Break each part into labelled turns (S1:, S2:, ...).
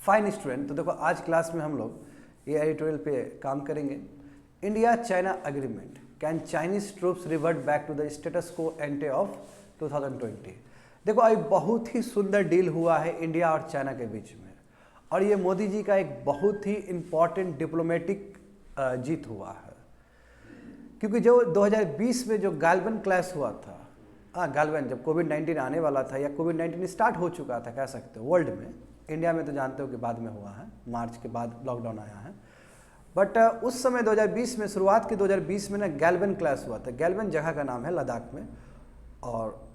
S1: Fine student. तो देखो आज क्लास में हम लोग ये एडिटोरियल पे काम करेंगे। India China agreement, can Chinese troops revert back to the status quo ante of 2020। देखो अभी बहुत ही सुंदर डील हुआ है इंडिया और चाइना के बीच में, और ये मोदी जी का एक बहुत ही इम्पॉर्टेंट डिप्लोमेटिक जीत हुआ है, क्योंकि जो 2020 में जो गालवन क्लैश हुआ था, गालवन जब कोविड-19 आने वाला था या कोविड-19 स्टार्ट हो चुका था कह सकते हो वर्ल्ड में, इंडिया में तो जानते हो कि बाद में हुआ है, मार्च के बाद लॉकडाउन आया है, बट उस समय 2020 में शुरुआत के 2020 में ना गालवन क्लैश हुआ था। गालवन जगह का नाम है लद्दाख में, और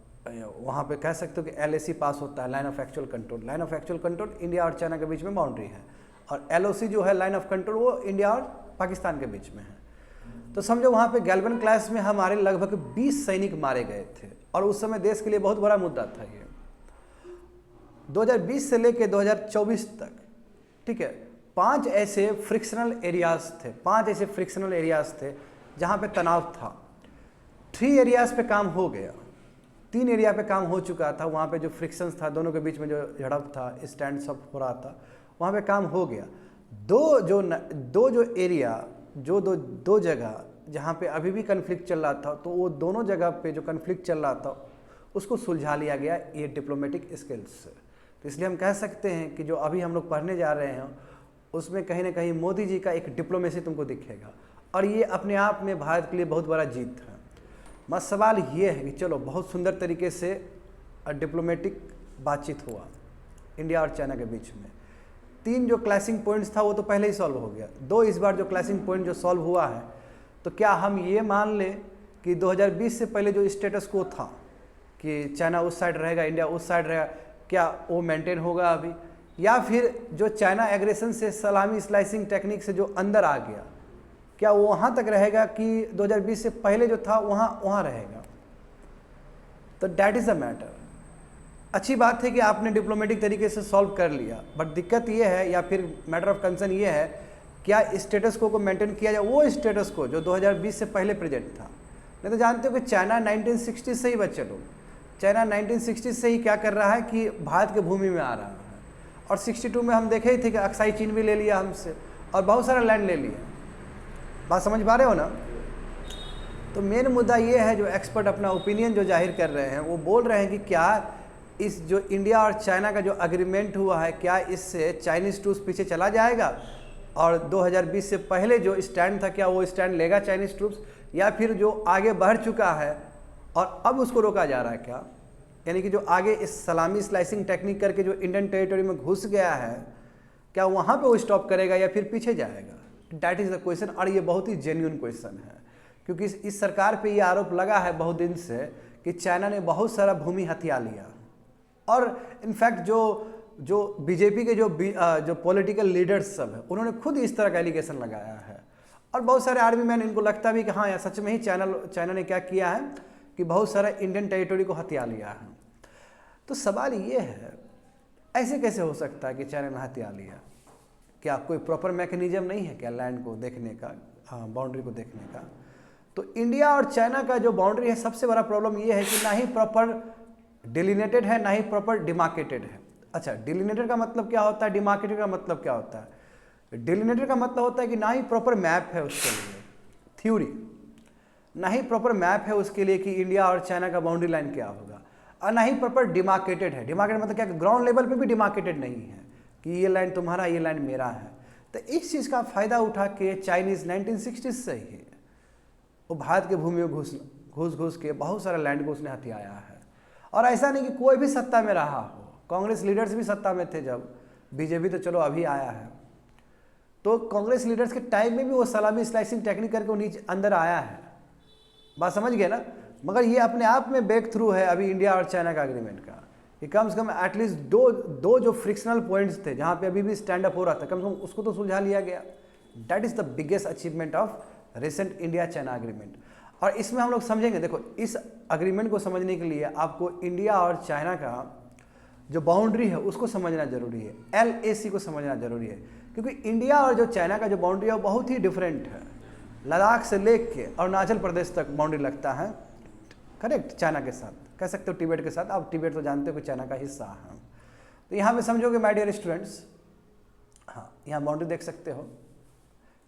S1: वहाँ पे कह सकते हो कि LAC पास होता है, line of actual control. Line of actual control India और चाइना के बीच में बाउंड्री है, और LOC जो है लाइन ऑफ कंट्रोल वो इंडिया और पाकिस्तान के बीच में है। तो समझो वहाँ पे गालवन क्लैश में हमारे लगभग 20 सैनिक मारे गए थे, और उस समय देश के लिए बहुत बड़ा मुद्दा था ये। 2020 से लेकर 2024 तक, ठीक है, 5 ऐसे फ्रिक्शनल एरियाज थे, 5 ऐसे फ्रिक्शनल एरियाज थे जहाँ पे तनाव था। 3 एरियाज पे काम हो गया, 3 एरिया पे काम हो चुका था। वहाँ पे जो फ्रिक्शंस था, दोनों के बीच में जो झड़प था, स्टैंड सब हो रहा था, वहाँ पे काम हो गया। दो जगह जहाँ पे अभी भी कन्फ्लिक्ट चल रहा था, तो वो दोनों जगह पे जो कन्फ्लिक्ट चल रहा था उसको सुलझा लिया गया ये डिप्लोमेटिक स्किल्स से। तो इसलिए हम कह सकते हैं कि जो अभी हम लोग पढ़ने जा रहे हैं उसमें कहीं ना कहीं मोदी जी का एक डिप्लोमेसी तुमको दिखेगा, और ये अपने आप में भारत के लिए बहुत बड़ा जीत है। बस सवाल ये है कि चलो बहुत सुंदर तरीके से डिप्लोमेटिक बातचीत हुआ इंडिया और चाइना के बीच में। 3 जो क्लैशिंग पॉइंट्स था वो तो पहले ही सॉल्व हो गया। 2 इस बार जो क्लैशिंग पॉइंट जो सॉल्व हुआ है, तो क्या हम ये मान लें कि 2020 से पहले जो स्टेटस को था कि चाइना उस साइड रहेगा, इंडिया उस साइड रहेगा, क्या वो मेंटेन होगा अभी, या फिर जो चाइना एग्रेशन से सलामी स्लाइसिंग टेक्निक से जो अंदर आ गया, क्या वो वहाँ तक रहेगा कि 2020 से पहले जो था वहाँ रहेगा? तो दैट इज़ द मैटर। अच्छी बात है कि आपने डिप्लोमेटिक तरीके से सॉल्व कर लिया, बट दिक्कत ये है या फिर मैटर ऑफ कंसर्न ये है, क्या स्टेटस को मेंटेन किया जाए, वो स्टेटस को जो 2020 से पहले प्रेजेंट था। नहीं तो जानते हो कि चाइना 1960 से ही बच्चे लोग, चाइना 1960 से ही क्या कर रहा है कि भारत के भूमि में आ रहा है, और 62 में हम देखे ही थे कि अक्साई चीन भी ले लिया हमसे, और बहुत सारा लैंड ले लिया। बात समझ पा रहे हो ना? तो मेन मुद्दा ये है, जो एक्सपर्ट अपना ओपिनियन जो जाहिर कर रहे हैं वो बोल रहे हैं कि क्या इस जो इंडिया और चाइना का जो अग्रीमेंट हुआ है, क्या इससे चाइनीज़ ट्रूप्स पीछे चला जाएगा, और 2020 से पहले जो स्टैंड था क्या वो स्टैंड लेगा चाइनीज़ ट्रूप्स, या फिर जो आगे बढ़ चुका है और अब उसको रोका जा रहा है क्या? यानी कि जो आगे इस सलामी स्लाइसिंग टेक्निक करके जो इंडियन टेरिटरी में घुस गया है, क्या वहाँ पे वो स्टॉप करेगा या फिर पीछे जाएगा? दैट इज़ द क्वेश्चन, और ये बहुत ही जेन्युइन क्वेश्चन है, क्योंकि इस सरकार पे ये आरोप लगा है बहुत दिन से कि चाइना ने बहुत सारा भूमि हथिया लिया, और इनफैक्ट जो बीजेपी के जो पॉलिटिकल लीडर्स सब है उन्होंने खुद इस तरह का एलिगेशन लगाया है, और बहुत सारे आर्मी मैन इनको लगता भी कि हाँ यार सच में ही चाइना ने क्या किया है कि बहुत सारा इंडियन टेरिटरी को हथिया लिया है। तो सवाल ये है, ऐसे कैसे हो सकता है कि चाइना ने हथिया लिया? क्या कोई प्रॉपर मैकेनिज्म नहीं है क्या लैंड को देखने का, बाउंड्री को देखने का? तो इंडिया और चाइना का जो बाउंड्री है, सबसे बड़ा प्रॉब्लम ये है कि ना ही प्रॉपर डिलिनेटेड है, ना ही प्रॉपर डिमार्केटेड है। अच्छा, डिलिनेटेड का मतलब क्या होता है, डिमार्केटेड का मतलब क्या होता है? डिलिनेटेड का मतलब होता है कि ना ही प्रॉपर मैप है उसके लिए, थ्योरी, ना ही प्रॉपर मैप है उसके लिए कि इंडिया और चाइना का बाउंड्री लाइन क्या होगा, और ना ही प्रॉपर डिमार्केटेड है। डिमार्केटेड मतलब क्या, ग्राउंड लेवल पे भी डिमार्केटेड नहीं है कि ये लैंड तुम्हारा, ये लैंड मेरा है। तो इस चीज़ का फ़ायदा उठा के चाइनीज़ 1960 से ही वो भारत के भूमि में घुस के बहुत सारा लैंड को उसने हथियाया है। और ऐसा नहीं कि कोई भी सत्ता में रहा हो, कांग्रेस लीडर्स भी सत्ता में थे जब, बीजेपी तो चलो अभी आया है, तो कांग्रेस लीडर्स के टाइम में भी वो सलामी स्लाइसिंग टेक्निक करके वो नीचे अंदर आया है। बात समझ गए ना? मगर ये अपने आप में ब्रेक थ्रू है अभी इंडिया और चाइना का एग्रीमेंट का, कि कम से कम एटलीस्ट दो जो फ्रिक्शनल पॉइंट्स थे जहाँ पे अभी भी स्टैंड अप हो रहा था, कम से कम उसको तो सुलझा लिया गया। That is the biggest achievement of recent India China agreement. और इसमें हम लोग समझेंगे, देखो इस एग्रीमेंट को समझने के लिए आपको इंडिया और चाइना का जो बाउंड्री है उसको समझना जरूरी है, LAC को समझना जरूरी है, क्योंकि इंडिया और जो चाइना का जो बाउंड्री है वो बहुत ही डिफरेंट है। लद्दाख से लेके अरुणाचल प्रदेश तक बाउंड्री लगता है, करेक्ट, चाइना के साथ, कह सकते हो टिबेट के साथ। आप टिबेट तो जानते हो कि चाइना का हिस्सा है। तो यहाँ पे समझोगे माय डियर स्टूडेंट्स यहाँ बाउंड्री देख सकते हो,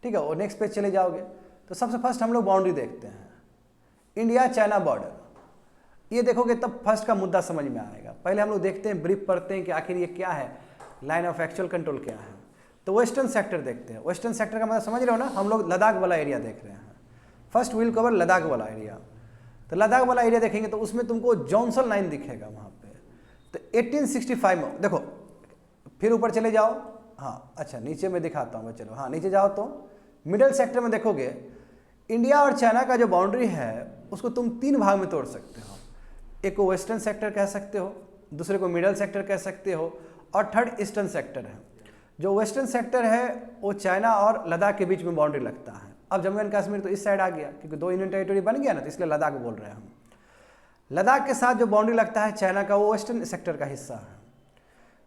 S1: ठीक है। और नेक्स्ट पेज चले जाओगे तो सबसे फर्स्ट हम लोग बाउंड्री देखते हैं, इंडिया चाइना बॉर्डर। ये देखोगे तब फर्स्ट का मुद्दा समझ में आएगा। पहले हम लोग देखते हैं, ब्रीफ पढ़ते हैं कि आखिर ये क्या है, लाइन ऑफ एक्चुअल कंट्रोल क्या है। तो वेस्टर्न सेक्टर देखते हैं। वेस्टर्न सेक्टर का मतलब समझ रहे हो ना, हम लोग लद्दाख वाला एरिया देख रहे हैं। फर्स्ट विल कवर लद्दाख वाला एरिया। तो लद्दाख वाला एरिया देखेंगे तो उसमें तुमको जॉनसन लाइन दिखेगा वहाँ पे। तो 1865 में देखो, फिर ऊपर चले जाओ, हाँ अच्छा नीचे में दिखाता हूँ, चलो हाँ नीचे जाओ तो मिडल सेक्टर में देखोगे इंडिया और चाइना का जो बाउंड्री है उसको तुम 3 भाग में तोड़ सकते हो। एक को वेस्टर्न सेक्टर कह सकते हो, दूसरे को मिडल सेक्टर कह सकते हो, और थर्ड ईस्टर्न सेक्टर है। जो वेस्टर्न सेक्टर है वो चाइना और लद्दाख के बीच में बाउंड्री लगता है। अब जम्मू एंड कश्मीर तो इस साइड आ गया क्योंकि 2 यूनियन टेरिटरी बन गया ना, तो इसलिए लद्दाख बोल रहे हैं हम। लद्दाख के साथ जो बाउंड्री लगता है चाइना का, वो वेस्टर्न सेक्टर का हिस्सा है।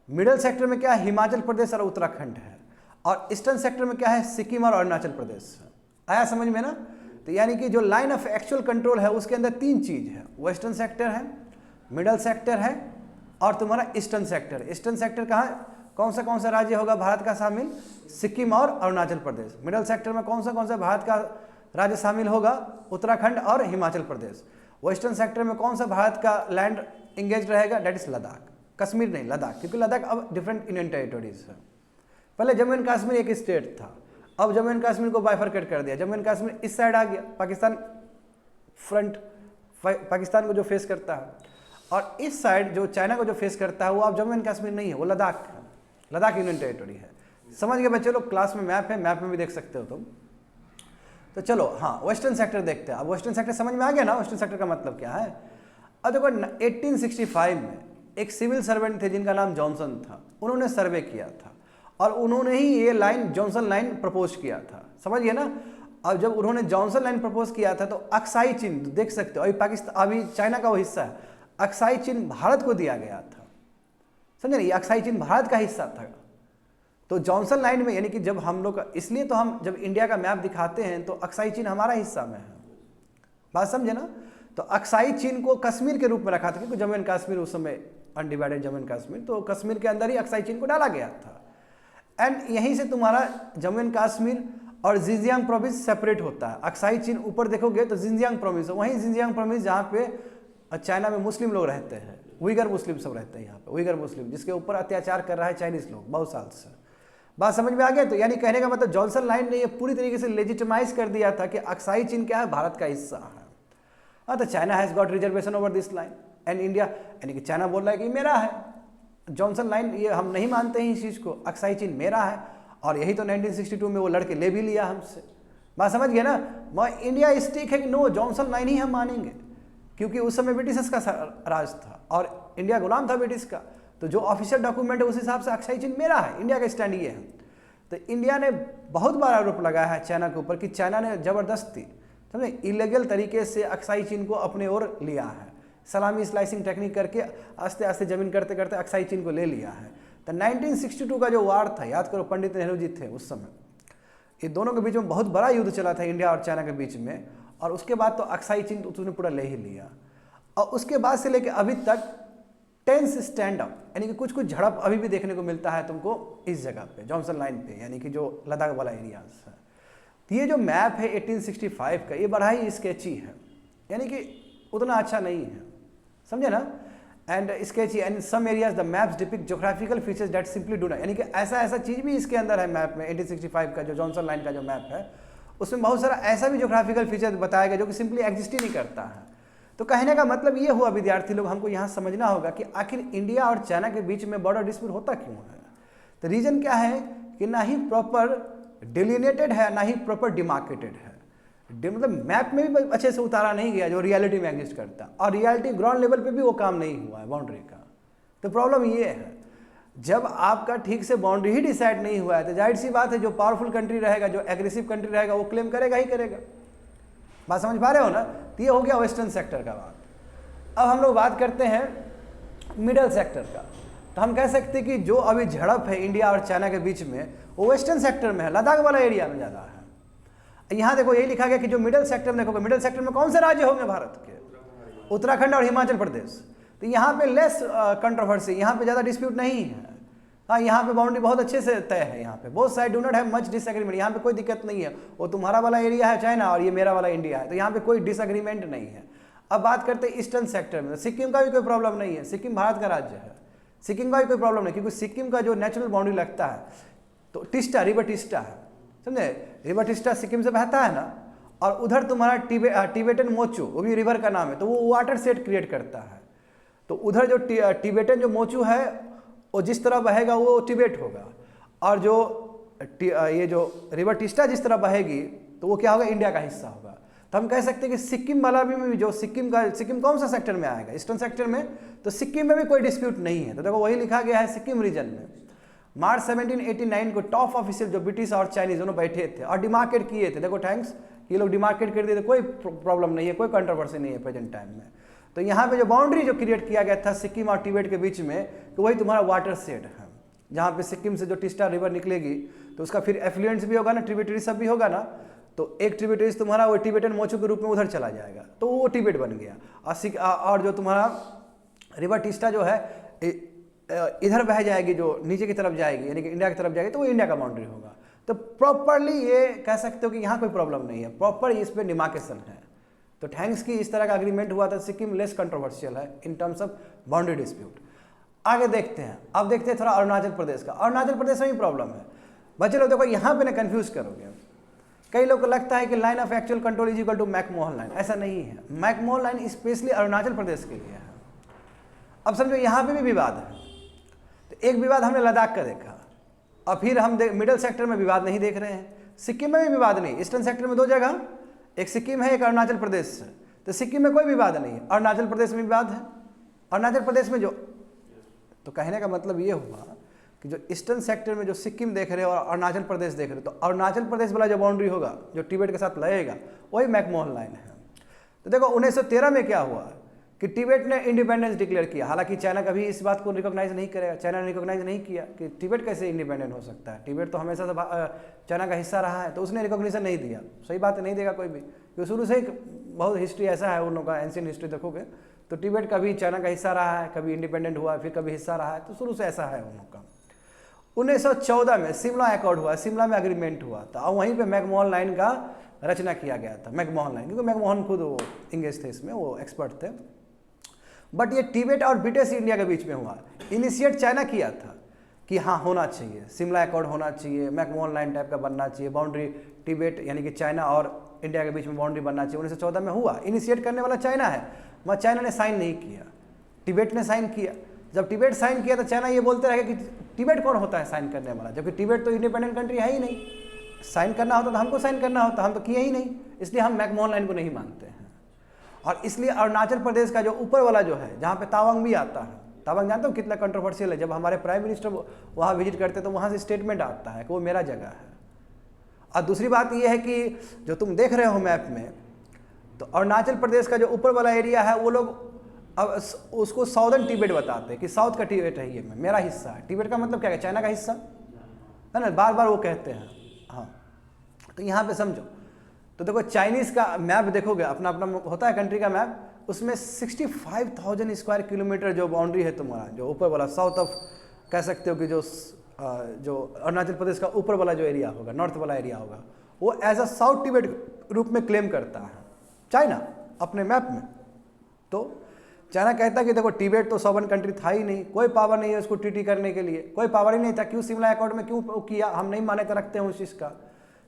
S1: मिडल सेक्टर में क्या है, हिमाचल प्रदेश और उत्तराखंड है। और ईस्टर्न सेक्टर में क्या है, सिक्किम और अरुणाचल प्रदेश है। आया समझ में ना। तो यानी कि जो लाइन ऑफ एक्चुअल कंट्रोल है उसके अंदर 3 चीज़ है, वेस्टर्न सेक्टर है, मिडल सेक्टर है और तुम्हारा ईस्टर्न सेक्टर। ईस्टर्न सेक्टर कहाँ, कौन सा राज्य होगा भारत का शामिल, सिक्किम और अरुणाचल प्रदेश। मिडल सेक्टर में कौन सा भारत का राज्य शामिल होगा, उत्तराखंड और हिमाचल प्रदेश। वेस्टर्न सेक्टर में कौन सा भारत का लैंड इंगेज रहेगा, डेट इज लद्दाख, कश्मीर नहीं लद्दाख, क्योंकि लद्दाख अब डिफरेंट यूनियन टेरिटरीज है। पहले जम्मू एंड कश्मीर एक स्टेट था, अब जम्मू एंड कश्मीर को बाइफरकेट कर दिया। जम्मू एंड कश्मीर इस साइड आ गया, पाकिस्तान फ्रंट पाकिस्तान को जो फेस करता है, और इस साइड जो चाइना को जो फेस करता है वो अब जम्मू एंड कश्मीर नहीं है, वो लद्दाख है, लद्दाख यूनियन टेरिटरी है। समझ गए बच्चे लोग, क्लास में मैप है, मैप में भी देख सकते हो तुम। तो चलो हाँ वेस्टर्न सेक्टर देखते हैं। अब वेस्टर्न सेक्टर समझ में आ गया ना, वेस्टर्न सेक्टर का मतलब क्या है। अब देखो 1865 में एक सिविल सर्वेंट थे जिनका नाम जॉनसन था, उन्होंने सर्वे किया था और उन्होंने ही ये लाइन जॉनसन लाइन प्रपोज किया था। समझ गए ना। अब जब उन्होंने जॉनसन लाइन प्रपोज किया था तो अक्साई चिन्ह देख सकते हो, अभी पाकिस्तान अभी चाइना का वो हिस्सा है, अक्साई चिन्ह भारत को दिया गया था। समझे ना, ये अक्साई चिन्ह भारत का हिस्सा था। तो जॉनसन लाइन में यानी कि जब हम लोग, इसलिए तो हम जब इंडिया का मैप दिखाते हैं तो अक्साई चिन्ह हमारा हिस्सा में है, बात समझे ना। तो अक्साई चिन्ह को कश्मीर के रूप में रखा था क्योंकि जम्मू एंड कश्मीर उस समय अनडिवाइडेड जम्मू एंड कश्मीर, तो कश्मीर के अंदर ही अक्साई चिन्ह को डाला गया था। एंड यहीं से तुम्हारा जम्मू एंड कश्मीर और जिंजियांग प्रोविंस सेपरेट होता है। अक्साई चिन्ह ऊपर देखोगे तो जिंजियांग प्रोविंस है, वहीं जिंजियांग प्रोविंस जहाँ पे चाइना में मुस्लिम लोग रहते हैं, उइगर मुस्लिम सब रहते हैं यहाँ पे, उइगर मुस्लिम जिसके ऊपर अत्याचार कर रहा है चाइनीज लोग बहुत साल से। बात समझ में आ गया। तो यानी कहने का मतलब जॉनसन लाइन ने ये पूरी तरीके से लेजिटिमाइज कर दिया था कि अक्साई चिन्ह क्या है, भारत का हिस्सा है। हाँ, तो China has got reservation over this line and India, यानी कि चाइना बोल रहा है कि मेरा है जॉनसन लाइन, ये हम नहीं मानते हैं इस चीज़ को, अक्साई चिन्ह मेरा है। और यही तो 1962 में वो लड़के ले भी लिया हमसे। बात समझ गए ना। मैं इंडिया स्टिक है कि नो जॉनसन लाइन ही हम मानेंगे, क्योंकि उस समय ब्रिटिशर्स का राज था और इंडिया गुलाम था ब्रिटिश का। तो जो ऑफिशियल डॉक्यूमेंट है उस हिसाब से अक्साई चिन्ह मेरा है, इंडिया का स्टैंड ये है। तो इंडिया ने बहुत बार आरोप लगाया है चाइना के ऊपर कि चाइना ने ज़बरदस्ती समझे इलीगल तरीके से अक्साई चिन्ह को अपने ओर लिया है, सलामी स्लाइसिंग टेक्निक करके आस्ते आस्ते जमीन करते करते अक्साई चिन्ह को ले लिया है। तो 1962 का जो वार था, याद करो पंडित नेहरू जी थे उस समय, ये दोनों के बीच में बहुत बड़ा युद्ध चला था इंडिया और चाइना के बीच में, और उसके बाद तो अक्साई चिन्ह उसने पूरा ले ही लिया। और उसके बाद से लेकर अभी तक टेंस स्टैंड अप, यानी कि कुछ कुछ झड़प अभी भी देखने को मिलता है तुमको इस जगह पे जॉनसन लाइन पे, यानी कि जो लद्दाख वाला एरिया है। तो ये जो मैप है 1865 का, ये बड़ा ही स्केची है, यानी कि उतना अच्छा नहीं है, समझे ना। And sketchy and some areas the maps depict geographical features that simply do not, यानी कि ऐसा चीज़ भी इसके अंदर है मैप में। 1865 का जो जॉनसन लाइन का जो मैप है उसमें बहुत सारा ऐसा भी ज्योग्राफिकल फीचर बताया गया जो कि सिंपली एग्जिस्ट ही नहीं करता है। तो कहने का मतलब ये हुआ विद्यार्थी लोग, हमको यहाँ समझना होगा कि आखिर इंडिया और चाइना के बीच में बॉर्डर डिस्प्यूट होता क्यों है। तो रीजन क्या है कि ना ही प्रॉपर डिलिनेटेड है ना ही प्रॉपर डिमार्केटेड है, मतलब मैप में भी अच्छे से उतारा नहीं गया जो रियलिटी में एग्जिस्ट करता, और रियलिटी ग्राउंड लेवल पे भी वो काम नहीं हुआ है बाउंड्री का। तो प्रॉब्लम ये है, जब आपका ठीक से बाउंड्री ही डिसाइड नहीं हुआ है तो जाहिर सी बात है जो पावरफुल कंट्री रहेगा, जो एग्रेसिव कंट्री रहेगा, वो क्लेम करेगा ही करेगा। बात समझ पा रहे हो ना। तो ये हो गया वेस्टर्न सेक्टर का बात। अब हम लोग बात करते हैं मिडल सेक्टर का। तो हम कह सकते हैं कि जो अभी झड़प है इंडिया और चाइना के बीच में वो वेस्टर्न सेक्टर में है, लद्दाख वाला एरिया में ज़्यादा है। यहाँ देखो यही लिखा गया कि जो मिडल सेक्टर में देखोगे, मिडल सेक्टर में कौन से राज्य होंगे भारत के, उत्तराखंड और हिमाचल प्रदेश। तो यहाँ पे लेस कंट्रोवर्सी, यहाँ पे ज़्यादा डिस्प्यूट नहीं है। हाँ, यहाँ पे बाउंड्री बहुत अच्छे से तय है, यहाँ पे both side do not have much disagreement, यहाँ पे कोई दिक्कत नहीं है। वो तुम्हारा वाला एरिया है चाइना और ये मेरा वाला इंडिया है, तो यहाँ पे कोई डिसएग्रीमेंट नहीं है। अब बात करते हैं ईस्टर्न सेक्टर में, सिक्किम का भी कोई प्रॉब्लम नहीं है, सिक्किम भारत का राज्य है, सिक्किम का भी कोई प्रॉब्लम नहीं, क्योंकि सिक्किम का जो नेचुरल बाउंड्री लगता है तो टिस्टा, रिवर टिस्टा है, समझे, रिवर टिस्टा सिक्किम से बहता है ना, और उधर तुम्हारा टिबेटन मोचू, वो भी रिवर का नाम है, तो वो वाटर सेट क्रिएट करता है। तो उधर जो टिबेटन जो मोचू है वो जिस तरह बहेगा वो टिबेट होगा, और जो ये जो रिवर टिस्टा जिस तरह बहेगी तो वो क्या होगा, इंडिया का हिस्सा होगा। तो हम कह सकते हैं कि सिक्किम वाला भी जो सिक्किम कौन सा सेक्टर में आएगा, ईस्टर्न सेक्टर में, तो सिक्किम में भी कोई डिस्प्यूट नहीं है। तो देखो वही लिखा गया है सिक्किम रीजन में। मार्च 1789 को टॉप ऑफिशियल जो ब्रिटिश और चाइनीज दोनों बैठे थे और डिमार्केट किए थे, देखो थैंक्स, ये लोग डिमार्केट कर दिए थे, कोई प्रॉब्लम नहीं है, कोई कंट्रोवर्सी नहीं है प्रेजेंट टाइम में। तो यहाँ पे जो बाउंड्री जो क्रिएट किया गया था सिक्किम और टिबेट के बीच में, तो वही तुम्हारा वाटर सेट है, जहाँ पे सिक्किम से जो टिस्टा रिवर निकलेगी तो उसका फिर एफ्लुएंट्स भी होगा ना, ट्रिब्यूटरी सब भी होगा ना, तो एक ट्रिब्यूटरीज तुम्हारा वो टिबेटन मोचू के रूप में उधर चला जाएगा, तो वो टिबेट बन गया। और जो तुम्हारा रिवर टिस्टा जो है इधर बह जाएगी, जो नीचे की तरफ जाएगी, यानी कि इंडिया की तरफ जाएगी, तो वो इंडिया का बाउंड्री होगा। तो प्रॉपरली ये कह सकते हो कि यहाँ कोई प्रॉब्लम नहीं है, प्रॉपर इस पर डिमार्केशन है। तो थैंक्स की इस तरह का अग्रीमेंट हुआ था, सिक्किम लेस कंट्रोवर्शियल है in terms of boundary dispute. आगे देखते हैं, अब देखते हैं थोड़ा अरुणाचल प्रदेश का। अरुणाचल प्रदेश में भी प्रॉब्लम है बच्चे लोग, देखो यहाँ पे ना कंफ्यूज करोगे, कई लोग को लगता है कि line of actual control is equal to McMahon line, ऐसा नहीं है। McMahon line specially Arunachal Pradesh के लिए है। अब समझो यहाँ पे भी विवाद है, तो एक विवाद हमने लद्दाख का देखा, और फिर हम मिडिल सेक्टर में विवाद नहीं देख रहे हैं। सिक्किम में भी विवाद नहीं, ईस्टर्न सेक्टर में दो जगह, एक सिक्किम है, एक अरुणाचल प्रदेश है। तो सिक्किम में कोई विवाद नहीं है, अरुणाचल प्रदेश में विवाद है। अरुणाचल प्रदेश में जो, तो कहने का मतलब ये हुआ कि जो ईस्टर्न सेक्टर में जो सिक्किम देख रहे हो और अरुणाचल प्रदेश देख रहे हो, तो अरुणाचल प्रदेश वाला जो बाउंड्री होगा जो टिबेट के साथ लगेगा वही मैकमोहन लाइन है। तो देखो 1913 में क्या हुआ कि टिबेट ने इंडिपेंडेंस डिक्लेयर किया, हालांकि चाइना कभी इस बात को रिकॉग्नाइज नहीं करेगा, चाइना ने रिकॉग्नाइज नहीं किया कि टिबेट कैसे इंडिपेंडेंट हो सकता है, टिबेट तो हमेशा से चाइना का हिस्सा रहा है, तो उसने रिकॉग्निशन नहीं दिया। सही बात है, नहीं देगा कोई भी, क्योंकि शुरू से ही बहुत हिस्ट्री ऐसा है उन लोगों का, एंशिएंट हिस्ट्री देखोगे तो टिबेट कभी चाइना का हिस्सा रहा है, कभी इंडिपेंडेंट हुआ, फिर कभी हिस्सा रहा है, तो शुरू से ऐसा है उन लोग का। 1914 में शिमला अकॉर्ड हुआ, शिमला में अग्रीमेंट हुआ था, और वहीं पे मैकमोहन लाइन का रचना किया गया था। मैकमोहन लाइन, क्योंकि मैकमोहन खुद वो इंगेज थे इसमें, वो एक्सपर्ट थे। बट ये टिबेट और ब्रिटिश इंडिया के बीच में हुआ, इनिशिएट चाइना किया था कि हाँ होना चाहिए, शिमला अकॉर्ड होना चाहिए, मैकमोहन लाइन टाइप का बनना चाहिए, बाउंड्री टिबेट यानी कि चाइना और इंडिया के बीच में बाउंड्री बनना चाहिए। 1914 में हुआ, इनिशिएट करने वाला चाइना है, मगर चाइना ने साइन नहीं किया, टिबेट ने साइन किया। जब टिबेट साइन किया तो चाइना ये बोलते रहे कि टिबेट कौन होता है साइन करने वाला, जबकि टिबेट तो इंडिपेंडेंट कंट्री है ही नहीं, साइन करना होता तो हमको साइन करना होता, हम तो किए ही नहीं, इसलिए हम मैकमोहन लाइन को नहीं मानते हैं। और इसलिए अरुणाचल प्रदेश का जो ऊपर वाला जो है, जहाँ पे तावांग भी आता है, तावांग जानते हो कितना कंट्रोवर्शियल है, जब हमारे प्राइम मिनिस्टर वहाँ विजिट करते तो वहाँ से स्टेटमेंट आता है कि वो मेरा जगह है। और दूसरी बात ये है कि जो तुम देख रहे हो मैप में, तो अरुणाचल प्रदेश का जो ऊपर वाला एरिया है वो लोग अब उसको साउदर्न टिबेट बताते हैं कि साउथ का टिबेट है, ये मेरा हिस्सा है। टिबेट का मतलब क्या है, चाइना का हिस्सा है ना, बार बार वो कहते हैं। हाँ, तो यहाँ पे समझो, तो देखो चाइनीज़ का मैप देखोगे, अपना अपना होता है कंट्री का मैप, उसमें 65,000 स्क्वायर किलोमीटर जो बाउंड्री है तुम्हारा, जो ऊपर वाला साउथ ऑफ कह सकते हो कि जो अरुणाचल प्रदेश का ऊपर वाला जो एरिया होगा, नॉर्थ वाला एरिया होगा, वो एज अ साउथ टिबेट रूप में क्लेम करता है चाइना अपने मैप में। तो चाइना कहता है कि देखो टिबेट तो सॉवरेन कंट्री था ही नहीं, कोई पावर नहीं है उसको ट्रीटी करने के लिए, कोई पावर ही नहीं था, क्यों शिमला अकॉर्ड में क्यों किया, हम नहीं मान्यता रखते हैं उस चीज़ का।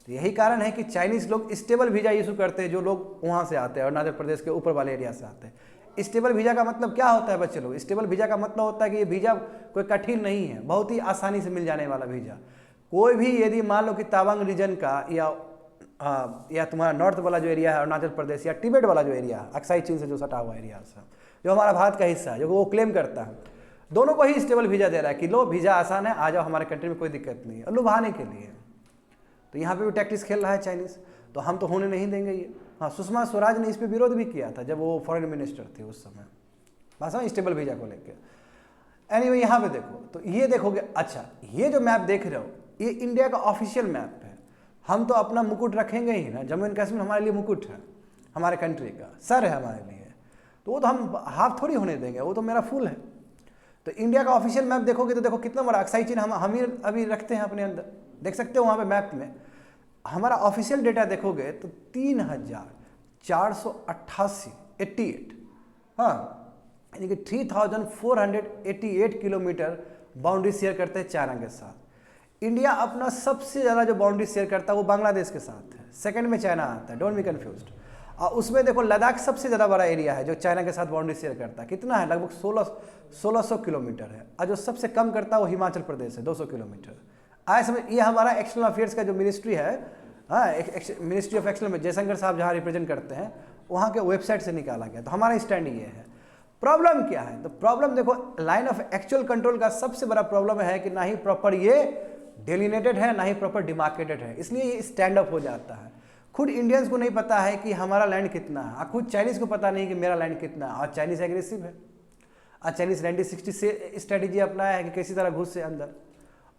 S1: तो यही कारण है कि चाइनीज़ लोग स्टेबल वीज़ा इशू करते हैं, जो लोग वहाँ से आते हैं, अरुणाचल प्रदेश के ऊपर वाले एरिया से आते हैं। स्टेबल वीज़ा का मतलब क्या होता है बच्चे लोग, स्टेबल वीज़ा का मतलब होता है कि ये वीज़ा कोई कठिन नहीं है, बहुत ही आसानी से मिल जाने वाला वीज़ा। कोई भी यदि मान लो कि तावांग रीजन का या तुम्हारा नॉर्थ वाला जो एरिया है अरुणाचल प्रदेश, या टिबेट वाला जो एरिया है अक्साई चीन से जो सटा हुआ एरिया है, जो हमारा भारत का हिस्सा है, जो वो क्लेम करता है, दोनों को ही स्टेबल वीज़ा दे रहा है कि लो वीज़ा आसान है, आ जाओ हमारे कंट्री में, कोई दिक्कत नहीं है, और लुभाने के लिए। तो यहाँ पे भी टैक्टिक्स खेल रहा है चाइनीज़, तो हम तो होने नहीं देंगे ये। हाँ, सुषमा स्वराज ने इस पर विरोध भी किया था जब वो फॉरेन मिनिस्टर थे उस समय, बस हाँ स्टेबल वीज़ा को लेकर। एनीवे यहाँ पे देखो, तो ये देखोगे, अच्छा ये जो मैप देख रहे हो ये इंडिया का ऑफिशियल मैप है, हम तो अपना मुकुट रखेंगे ही ना, जम्मू एंड कश्मीर हमारे लिए मुकुट है, हमारे कंट्री का सर है हमारे लिए, तो वो तो हम हाफ थोड़ी होने देंगे, वो तो मेरा फुल है। तो इंडिया का ऑफिशियल मैप देखोगे तो देखो कितना बड़ा अक्साई चीन हम ही अभी रखते हैं अपने अंदर, देख सकते हो वहाँ पे मैप में। हमारा ऑफिशियल डेटा देखोगे तो 3488, हाँ, यानी कि 3488 किलोमीटर बाउंड्री शेयर करते हैं चाइना के साथ। इंडिया अपना सबसे ज़्यादा जो बाउंड्री शेयर करता है वो बांग्लादेश के साथ है, सेकंड में चाइना आता है, डोंट बी कन्फ्यूज्ड। और उसमें देखो लद्दाख सबसे ज़्यादा बड़ा एरिया है जो चाइना के साथ बाउंड्री शेयर करता है, कितना है, लगभग 1600 किलोमीटर है। और जो सबसे कम करता है वो हिमाचल प्रदेश है, 200 किलोमीटर। आए समय ये हमारा एक्सटर्नल अफेयर्स का जो मिनिस्ट्री है, हाँ, मिनिस्ट्री ऑफ एक्सटर्नल में जयशंकर साहब जहाँ रिप्रेजेंट करते हैं वहाँ के वेबसाइट से निकाला गया। तो हमारा स्टैंड ये है। प्रॉब्लम क्या है, तो प्रॉब्लम देखो लाइन ऑफ एक्चुअल कंट्रोल का सबसे बड़ा प्रॉब्लम है कि ना ही प्रॉपर ये डेलिनेटेड है, ना ही प्रॉपर डिमार्केटेड है, इसलिए ये स्टैंड अप हो जाता है। खुद इंडियंस को नहीं पता है कि हमारा लैंड कितना है, खुद चाइनीज़ को पता नहीं कि मेरा लैंड कितना है। और चाइनीज़ एग्रेसिव है, और चाइनीज़ 1960 से स्ट्रेटेजी अपनाया है कि किसी तरह घुस से अंदर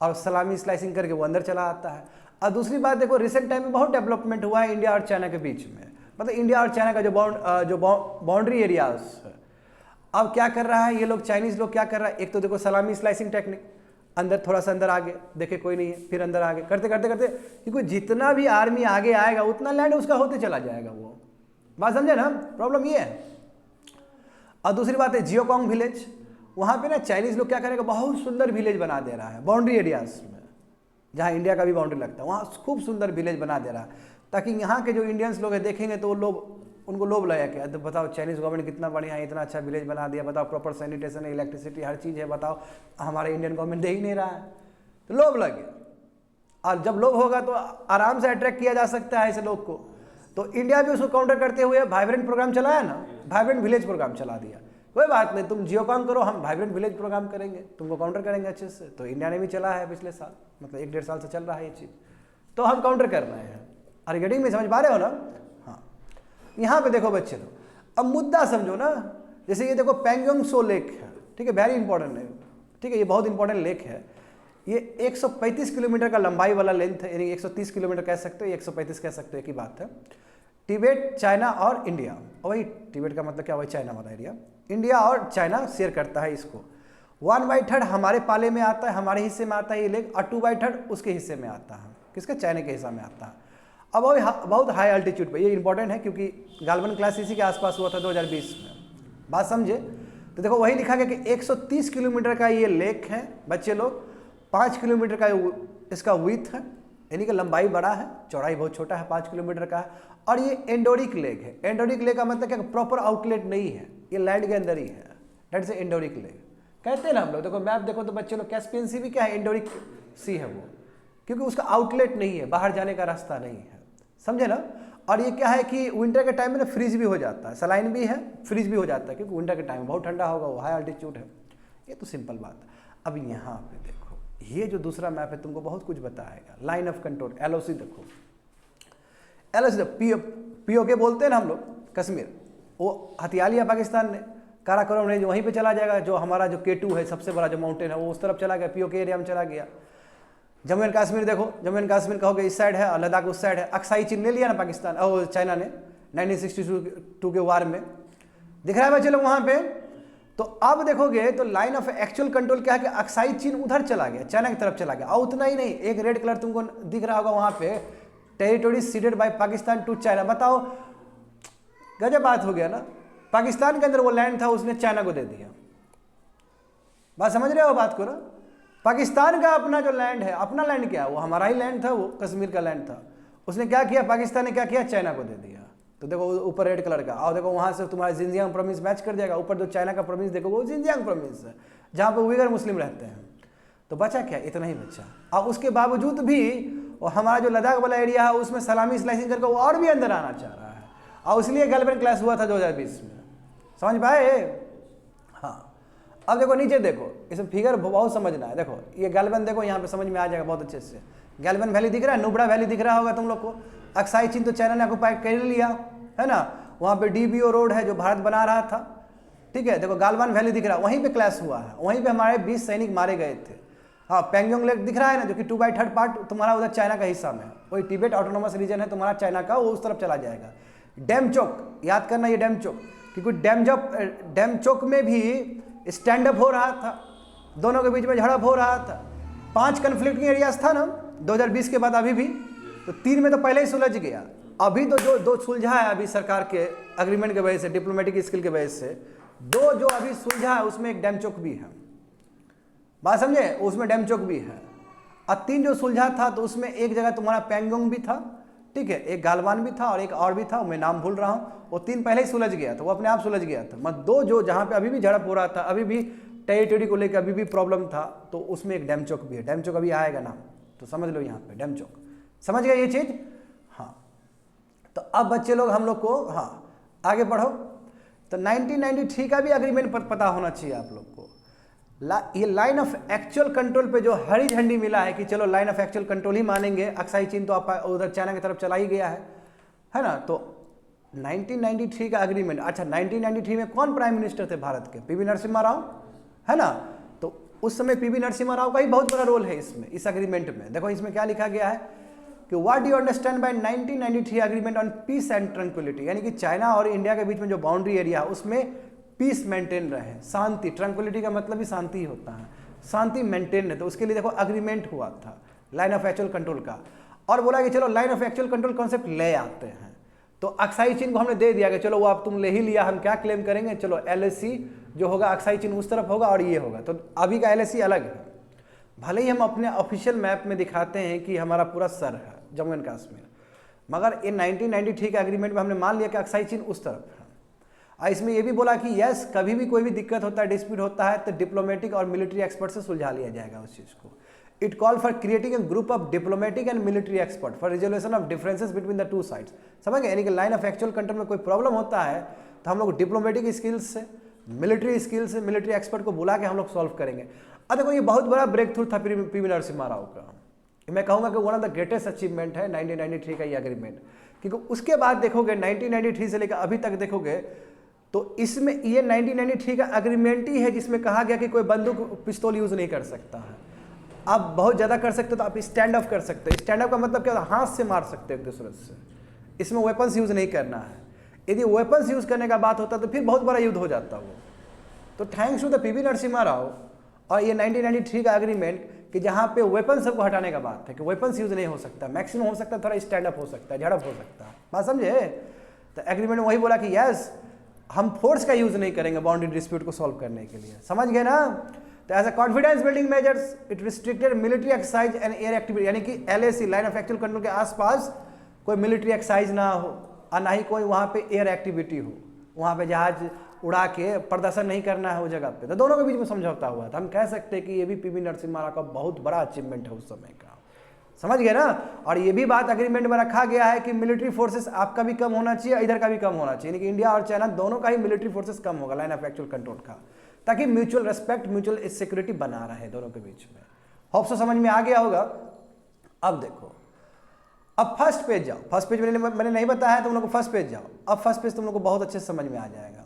S1: और सलामी स्लाइसिंग करके वो अंदर चला आता है। और दूसरी बात देखो रिसेंट टाइम में बहुत डेवलपमेंट हुआ है इंडिया और चाइना के बीच में, मतलब इंडिया और चाइना का जो बाउंड्री एरियाज है। अब क्या कर रहा है ये लोग, चाइनीज़ लोग क्या कर रहा है, एक तो देखो सलामी स्लाइसिंग टेक्निक, अंदर थोड़ा सा अंदर आगे देखे कोई नहीं है, फिर अंदर आगे करते करते करते, क्योंकि जितना भी आर्मी आगे आएगा उतना लैंड उसका होते चला जाएगा। वो बात समझे ना, प्रॉब्लम ये है। और दूसरी बात है जियोकॉन्ग विलेज, वहाँ पे ना चाइनीज़ लोग क्या करेगा, बहुत सुंदर विलेज बना दे रहा है बाउंड्री एरियाज में, जहाँ इंडिया का भी बाउंड्री लगता है, वहाँ खूब सुंदर विलेज बना दे रहा है, ताकि यहाँ के जो इंडियंस लोग हैं देखेंगे तो वो लोग उनको लोभ लगा क्या, तो बताओ चाइनीज़ गवर्नमेंट कितना बढ़िया है, इतना अच्छा विलेज बना दिया, बताओ प्रॉपर सैनिटेशन है, इलेक्ट्रिसिटी हर चीज़ है, बताओ हमारे इंडियन गवर्नमेंट दे ही नहीं रहा है, तो लोभ लगे। और जब लोभ होगा तो आराम से अट्रैक्ट किया जा सकता है ऐसे लोग को। तो इंडिया भी उसको काउंटर करते हुए वाइब्रेंट प्रोग्राम चलाया ना, वाइब्रेंट विलेज प्रोग्राम चला दिया। कोई बात नहीं, तुम जियोकॉन करो, हम वाइब्रेंट विलेज प्रोग्राम करेंगे, तुमको काउंटर करेंगे अच्छे से। तो इंडिया ने भी चला है पिछले साल, मतलब 1-1.5 साल से चल रहा है ये चीज़, तो हम काउंटर कर रहे हैं। और गेटिंग में समझ पा रहे हो ना? हाँ, यहाँ पे देखो बच्चे लोग, अब मुद्दा समझो ना। जैसे ये देखो पैंगोंग सो लेक है, ठीक है, वेरी इंपॉर्टेंट है, ठीक है, ये बहुत इंपॉर्टेंट लेक है। ये 135 किलोमीटर का लंबाई वाला लेंथ है, यानी 130 किलोमीटर कह सकते हो, 135 कह सकते हो, एक ही बात है। तिब्बत, चाइना और इंडिया, और वही तिब्बत का मतलब क्या, वही चाइना वाला एरिया, इंडिया और चाइना शेयर करता है इसको। 1/3 हमारे पाले में आता है, हमारे हिस्से में आता है ये लेक, और 2/3 उसके हिस्से में आता है, किसके, चाइना के हिस्से में आता है। अब बहुत हाई अल्टीट्यूड पे, ये इंपॉर्टेंट है क्योंकि गालवन क्लास इसी के आसपास हुआ था 2020 में, बात समझे। तो देखो वही लिखा गया कि 130 किलोमीटर का ये लेक है बच्चे लोग, 5 किलोमीटर का इसका विड्थ है, यानी कि लंबाई बड़ा है, चौड़ाई बहुत छोटा है, 5 किलोमीटर का है। और ये एंडोरिक लेक है। एंडोरिक लेक का मतलब क्या, प्रॉपर आउटलेट नहीं है, ये लैंड के अंदर ही है, डेट से एंडोरिक लेक कहते हैं ना हम लोग। देखो मैप देखो तो बच्चे लोग, कैस्पियन सी भी क्या है, एंडोरिक सी है वो, क्योंकि उसका आउटलेट नहीं है, बाहर जाने का रास्ता नहीं है, समझे ना। और ये क्या है कि विंटर के टाइम में ना फ्रीज भी हो जाता है, सलाइन भी है, फ्रीज भी हो जाता है, क्योंकि विंटर के टाइम में बहुत ठंडा होगा, वो हाई अल्टीट्यूड है। ये तो सिंपल बात है। अब यहाँ पे देखो, ये जो दूसरा मैप है तुमको बहुत कुछ बताएगा। लाइन ऑफ कंट्रोल, LOC देखो, LOC POK बोलते हैं ना हम लोग, कश्मीर, वो हथिया लिया पाकिस्तान ने, काराकोरम रेंज वहीं पे चला जाएगा, जो हमारा जो K2 है सबसे बड़ा जो माउंटेन है वो उस तरफ चला गया, POK एरिया में चला गया। जम्मू एंड कश्मीर देखो, जम्मू एंड कश्मीर कहोगे इस साइड है और लद्दाख उस साइड है। अक्साई चीन ले लिया ना पाकिस्तान और चाइना ने 1962 के वार में, दिख रहा है बच्चे लोग वहाँ पे। तो अब देखोगे तो लाइन ऑफ एक्चुअल कंट्रोल क्या है कि अक्साई चीन उधर चला गया, चाइना की तरफ चला गया। और उतना ही नहीं, एक रेड कलर तुमको दिख रहा होगा वहाँ पे, territory ceded by Pakistan to China. बताओ, गजब बात हो गया ना। पाकिस्तान के अंदर वो लैंड था, उसने चाइना को दे दिया। बात समझ रहे हो बात को ना। पाकिस्तान का अपना जो लैंड है, अपना लैंड क्या है, वो हमारा ही लैंड था, वो कश्मीर का लैंड था, उसने क्या किया, पाकिस्तान ने क्या किया, चाइना को दे दिया। तो देखो ऊपर रेड कलर का, और देखो वहाँ से तुम्हारा जिंजियांग प्रोविंस मैच कर जाएगा। ऊपर जो चाइना का प्रोविंस देखो वो जिंजियांग प्रोविंस है, जहाँ पे उइगर मुस्लिम रहते हैं। तो बचा क्या, इतना ही बचा। और उसके बावजूद भी और हमारा जो लद्दाख वाला एरिया है उसमें सलामी स्लाइसिंग करके वो और भी अंदर आना चाह रहा है, और इसलिए गैलवन क्लास हुआ था 2020 में, समझ पाए। हाँ, अब देखो नीचे देखो, इसमें फिगर बहुत समझना है। देखो ये गैलवन देखो, यहाँ पे समझ में आ जाएगा बहुत अच्छे से। गैलवन वैली दिख रहा है, नुब्रा वैली दिख रहा होगा तुम लोग को। अक्साई चीन तो चाइना ने ऑक्युपाई कर लिया है ना, वहाँ पे DBO रोड है जो भारत बना रहा था, ठीक है। देखो गालवान वैली दिख रहा है, वहीं पे क्लैश हुआ है, वहीं पे हमारे 20 सैनिक मारे गए थे। हाँ, पैंगोंग लेक दिख रहा है ना, जो कि 2/3 पार्ट तुम्हारा उधर चाइना का हिस्सा में, वही तिब्बत ऑटोनोमस रीजन है तुम्हारा चाइना का, वो उस तरफ चला जाएगा। डेमचोक, याद करना ये डेमचोक, क्योंकि डेमचोक में भी स्टैंड अप हो रहा था, दोनों के बीच में झड़प हो रहा था। 5 कन्फ्लिक्टिंग एरियाज था ना 2020 के बाद अभी भी, तो 3 में तो पहले ही सुलझ गया। अभी तो जो दो सुलझा है अभी सरकार के एग्रीमेंट के वजह से, डिप्लोमेटिक स्किल के वजह से, दो जो अभी सुलझा है उसमें एक डेमचोक भी है, बात समझे, उसमें डेमचोक भी है। और 3 जो सुलझा था तो उसमें एक जगह तुम्हारा पैंगोंग भी था, ठीक है, एक गालवान भी था और एक और भी था, मैं नाम भूल रहा हूँ। वो 3 पहले ही सुलझ गया था, वो अपने आप सुलझ गया था। मत 2 जो जहाँ पे अभी भी झड़प हो रहा था, अभी भी टेरिटरी को लेकर अभी भी प्रॉब्लम था, तो उसमें एक डेमचोक भी है। डेमचोक अभी आएगा नाम, तो समझ लो यहाँ पे डेमचोक, समझ गए ये चीज़। हाँ, तो अब बच्चे लोग हम लोग को, हाँ आगे बढ़ो। तो 1993 का भी अग्रीमेंट पता होना चाहिए आप लोग को। ये लाइन ऑफ एक्चुअल कंट्रोल पे जो हरी झंडी मिला है कि चलो लाइन ऑफ एक्चुअल कंट्रोल ही मानेंगे, अक्साई चीन तो आप उधर चाइना की तरफ चला ही गया है ना। तो 1993 का अग्रीमेंट, अच्छा 1993 में कौन प्राइम मिनिस्टर थे भारत के? पीवी नरसिम्हा राव, है ना। तो उस समय पीवी नरसिम्हा राव का ही बहुत बड़ा रोल है इसमें, इस अग्रीमेंट में। देखो इसमें क्या लिखा गया है कि what you understand by 1993 agreement on peace and tranquility, यानी कि चाइना और इंडिया के बीच में जो बाउंड्री एरिया है उसमें पीस मेंटेन रहे, शांति, ट्रंक्विलिटी का मतलब ही शांति ही होता है, शांति मेंटेन है। तो उसके लिए देखो अग्रीमेंट हुआ था लाइन ऑफ एक्चुअल कंट्रोल का, और बोला कि चलो line of actual control concept ले आते हैं। तो अक्साई चीन को हमने दे दिया कि चलो वो आप तुम ले ही लिया, हम क्या क्लेम करेंगे, चलो LAC जो होगा अक्साई चीन उस तरफ होगा और ये होगा। तो अभी का LAC अलग है, भले ही हम अपने ऑफिशियल मैप में दिखाते हैं कि हमारा पूरा सर है जम्मू एंड कश्मीर, मगर इन 1993 के एग्रीमेंट में हमने मान लिया कि अक्साई चीन उस तरफ है। इसमें ये भी बोला कि यस, कभी भी कोई भी दिक्कत होता है, डिस्प्यूट होता है, तो डिप्लोमेटिक और मिलिट्री एक्सपर्ट से सुलझा लिया जाएगा उस चीज़ को। It call for creating a group of diplomatic and military expert for resolution of differences between the 2 sides. समझ गए, यानी कि लाइन ऑफ एक्चुअल कंट्रोल में कोई प्रॉब्लम होता है तो हम लोग डिप्लोमेटिक स्किल्स से, मिलिट्री स्किल्स से, मिलिट्री एक्सपर्ट को बुला के हम लोग सॉल्व करेंगे। अब देखो ये बहुत बड़ा ब्रेक थ्रू था पीवी नरसिम्हा राव का। मैं कहूँगा कि one of the greatest achievement है 1993 का ये एग्रीमेंट, क्योंकि उसके बाद देखोगे 1993 से लेकर अभी तक देखोगे तो इसमें ये 1993 का एग्रीमेंट ही है जिसमें कहा गया कि कोई बंदूक पिस्तौल यूज़ नहीं कर सकता है। आप बहुत ज़्यादा कर सकते हो तो आप स्टैंड ऑफ कर सकते हो। स्टैंड ऑफ का मतलब क्या होता है? हाथ से मार सकते हो एक दूसरे से, इसमें वेपन्स यूज़ नहीं करना है। यदि वेपन्स यूज़ करने का बात होता तो फिर बहुत बड़ा युद्ध हो जाता वो। तो thanks to the PV Narasimha Rao और ये 1993 का एग्रीमेंट कि जहाँ पे वेपन सबको हटाने का बात है कि वेपन्स यूज़ नहीं हो सकता, मैक्सिमम हो सकता है थोड़ा स्टैंड अप हो सकता है, झड़प हो सकता है, बात समझे। तो एग्रीमेंट में वही बोला कि यस हम फोर्स का यूज़ नहीं करेंगे बाउंड्री डिस्प्यूट को सॉल्व करने के लिए, समझ गए ना। तो as a confidence building measures it restricted military exercise and air activity, यानी कि LAC line of actual control के आसपास कोई मिलिट्री एक्सरसाइज ना हो और ना ही कोई वहाँ पे एयर एक्टिविटी हो, वहाँ पे जहाज उड़ा के प्रदर्शन नहीं करना है वो जगह पे। तो दोनों के बीच में समझौता हुआ था। हम कह सकते हैं कि ये भी पीवी नरसिम्हा राव का बहुत बड़ा अचीवमेंट है उस समय का, समझ गए ना। और ये भी बात एग्रीमेंट में रखा गया है कि मिलिट्री फोर्सेस आपका भी कम होना चाहिए, इधर का भी कम होना चाहिए, यानी कि इंडिया और चाइना दोनों का ही मिलिट्री फोर्सेस कम होगा लाइन ऑफ एक्चुअल कंट्रोल का, ताकि म्यूचुअल रेस्पेक्ट, म्यूचुअल सिक्योरिटी बना रहे दोनों के बीच में। होप सो समझ में आ गया होगा। अब देखो, अब फर्स्ट पेज जाओ। फर्स्ट पेज मैंने नहीं बताया है, तुम लोग को फर्स्ट पेज जाओ। अब फर्स्ट पेज तुम लोग को बहुत अच्छे से समझ में आ जाएगा।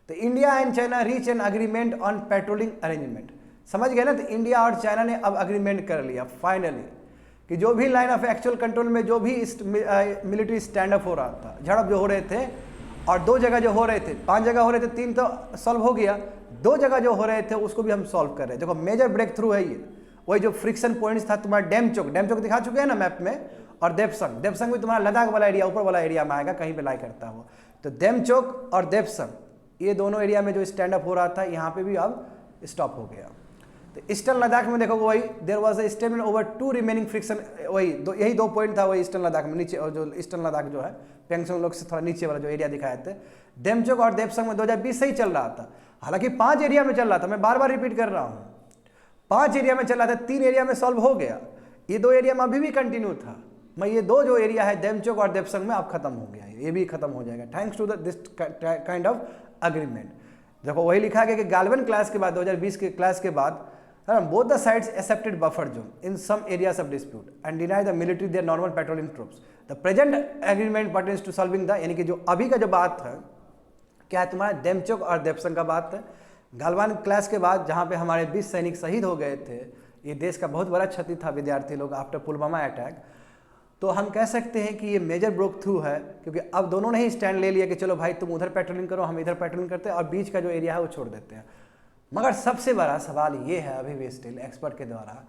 S1: तो India and China reach an agreement on patrolling arrangement, समझ गए ना। तो इंडिया और चाइना ने अब अग्रीमेंट कर लिया फाइनली कि जो भी लाइन ऑफ एक्चुअल कंट्रोल में जो भी मिलिट्री स्टैंड अप हो रहा था, झड़प जो हो रहे थे, और 2 जगह जो हो रहे थे, 5 जगह हो रहे थे, 3 तो सॉल्व हो गया, 2 जगह जो हो रहे थे उसको भी हम सॉल्व कर रहे हैं। देखो मेजर ब्रेक थ्रू है ये, वही जो फ्रिक्शन पॉइंट्स था तुम्हारा डेमचोक दिखा चुके हैं ना मैप में, और देपसंग भी तुम्हारा लद्दाख वाला एरिया, ऊपर वाला एरिया में आएगा, कहीं पे लाई करता हो। तो डेमचोक और देपसंग ये दोनों एरिया में जो स्टैंड अप हो रहा था यहाँ पे भी अब स्टॉप हो गया। तो ईस्टर्न लद्दाख में देखो वही there was a statement over 2 remaining friction, वही यही 2 पॉइंट था वही ईस्टर्न लद्दाख में नीचे, और जो ईस्टर्न लद्दाख जो है पेंगसंग लोग से थोड़ा नीचे वाला जो एरिया दिखाए थे, डेमचोक और देपसंग में 2020 से ही चल रहा था। हालांकि 5 एरिया में चल रहा था, मैं बार बार रिपीट कर रहा हूँ, 5 एरिया में चल रहा था, 3 एरिया में सॉल्व हो गया, ये 2 एरिया में अभी भी कंटिन्यू था। मैं ये 2 जो एरिया है डेमचोक और देपसंग में अब खत्म हो गया, ये भी खत्म हो जाएगा thanks to this kind of agreement. देखो वही लिखा गया कि गालवन क्लास के बाद 2020 के क्लास के बाद both the sides accepted buffer zone in some areas of dispute and denied the military their normal patrolling troops. The present agreement pertains to solving the, यानी कि जो अभी का जो बात है क्या है तुम्हारा डेमचोक और देपसंग का बात है। गालवान क्लास के बाद जहाँ पे हमारे 20 सैनिक शहीद हो गए थे, ये देश का बहुत बड़ा क्षति था विद्यार्थी लोग आफ्टर पुलवामा अटैक। तो हम कह सकते हैं कि ये मेजर ब्रेक थ्रू है, क्योंकि अब दोनों ने ही स्टैंड ले लिया कि चलो भाई तुम उधर पेट्रोलिंग करो, हम इधर पेट्रोलिंग करते हैं, और बीच का जो एरिया है वो छोड़ देते हैं। मगर सबसे बड़ा सवाल ये है अभी भी स्टिल एक्सपर्ट के द्वारा,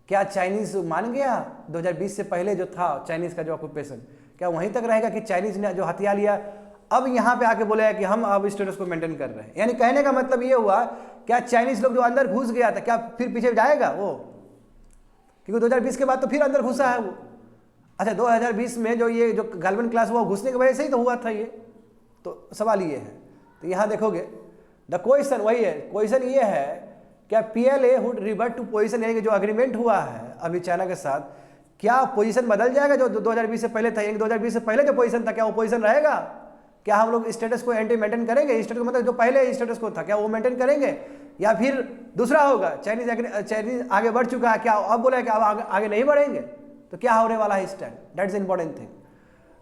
S1: क्या चाइनीज़ मान गया 2020 से पहले जो था चाइनीज़ का जो ऑक्यूपेशन, क्या वहीं तक रहेगा कि चाइनीज़ ने जो हथियार लिया अब यहाँ पे आके बोला है कि हम अब स्टेटस को मेंटेन कर रहे हैं? यानी कहने का मतलब ये हुआ, क्या चाइनीज़ लोग जो अंदर घुस गया था क्या फिर पीछे जाएगा वो? क्योंकि 2020 के बाद तो फिर अंदर घुसा है वो। अच्छा 2020 में जो ये जो गालवन क्लास हुआ घुसने की वजह से ही तो हुआ था ये, तो सवाल ये है। तो यहाँ देखोगे द क्वेश्चन वही है, क्वेश्चन ये है क्या PLA would revert to position, यानी कि जो एग्रीमेंट हुआ है अभी चाइना के साथ, क्या पोजीशन बदल जाएगा जो 2020 से पहले था? यानी 2020 से पहले जो पोजीशन था क्या वो पोजीशन रहेगा? क्या हम लोग स्टेटस को एंटी मेंटेन करेंगे? स्टेटस को मतलब जो पहले स्टेटस को था क्या वो मेंटेन करेंगे, या फिर दूसरा होगा? चाइनीज आगे बढ़ चुका है, क्या अब बोला है कि अब आगे नहीं बढ़ेंगे? तो क्या होने वाला है स्टैंड? That's important thing.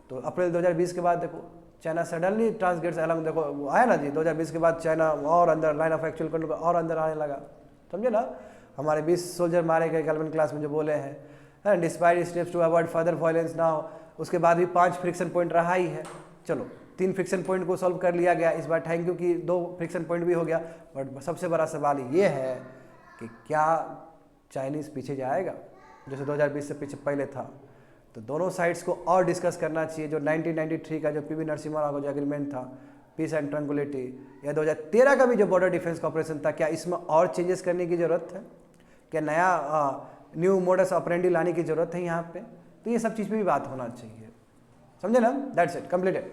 S1: तो अप्रैल 2020 के बाद देखो चाइना सडनली ट्रांसग्रेट्स अलग, देखो वो आया ना जी 2020 के बाद चाइना और अंदर लाइन ऑफ एक्चुअल कंट्रोल और अंदर आने लगा, समझे ना? हमारे 20 सोल्जर मारे गए गालवन क्लास में जो बोले हैं, despite steps to avoid further violence now. उसके बाद भी 5 फ्रिक्शन पॉइंट रहा ही है, चलो 3 फ्रिक्शन पॉइंट को सॉल्व कर लिया गया इस बार, थैंक यू कि 2 फ्रिक्शन पॉइंट भी हो गया। बट सबसे बड़ा सवाल ये है कि क्या चाइनीज़ पीछे जाएगा जैसे 2020 से पीछे पहले था? तो दोनों साइड्स को और डिस्कस करना चाहिए। जो 1993 का जो PV नरसिम्हा राव का जो एग्रीमेंट था पीस एंड ट्रैंक्विलिटी, या 2013 का भी जो बॉर्डर डिफेंस कॉपरेशन था, क्या इसमें और चेंजेस करने की ज़रूरत है? क्या नया न्यू मोडस ऑपरेंडी लाने की ज़रूरत है यहाँ पे? तो ये सब चीज़ पे भी बात होना चाहिए, समझे ना? That's it, completed.